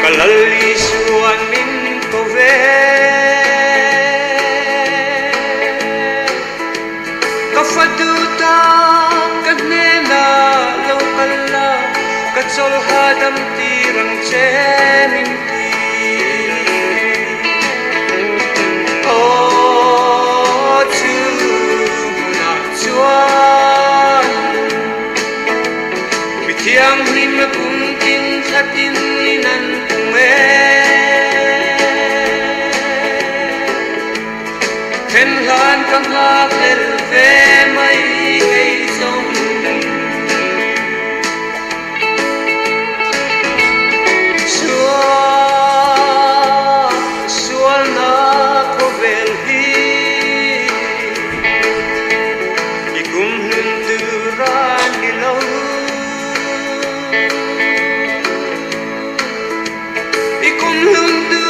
Kalalisuan min ko ve kafaduta kanena lokalla katsol hadam tirang chemin ti o chu na chuan bitiang him kung tin khatin nan Thiên lan căng lạc lên về mấy cây sông Xua na có về hi Đi cùng hương từ ra đi lâu Đi cùng hương từ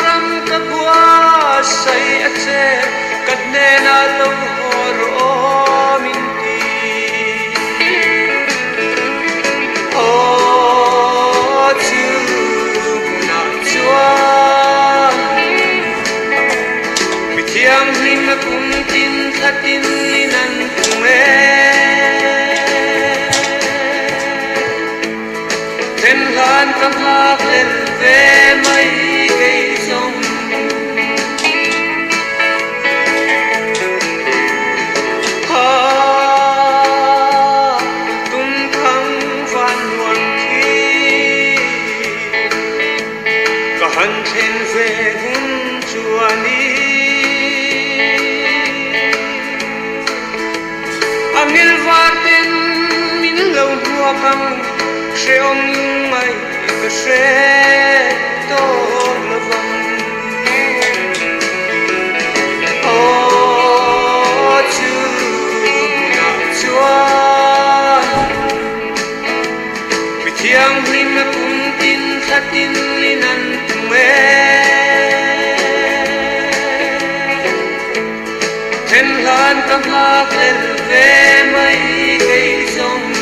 răng các qua say ác xe Kadena long horo minti O chu na chuan Bitiang him kung tin khatin nan kume Ten lan kang hak len ve mai cây sông Hân trên về hun chùa ni Angel varten min lâu hua căng sẽ ôm mày cơ sẽ tốt là vòng Ô chu na chuan Vì thiang him cùng tin khát tin nan Thiên lan căng lạc lên về mấy cây sông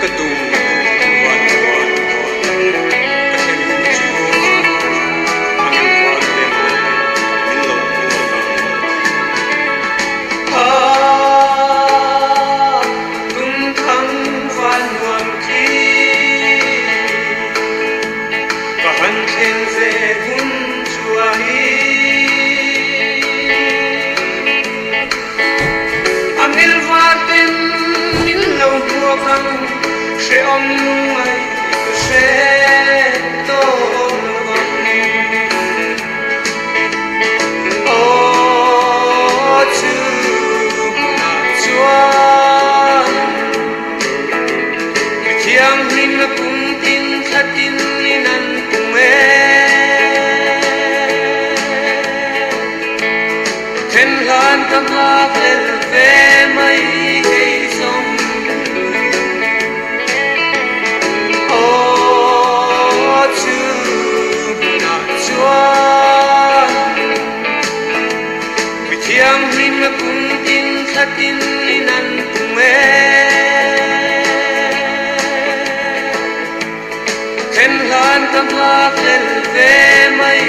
Cả tung hoàn hoàn Cả thiên chúa Mang em hoàn lên Những lòng hua căng Tung thăng hoàn hoàn khi Cả hân thiên về hun chùa hi Angel varten min lâu hua căng sẽ ôm mày sẽ tốt vọng Ô chu na chuan Vì thiang him cùng tin khatin nan Thiên lan căng lạc lên về mấy cây sông Ô chu na chuan Vì thiang him cùng tin khatin nan Thiên lan căng lạc lên về mấy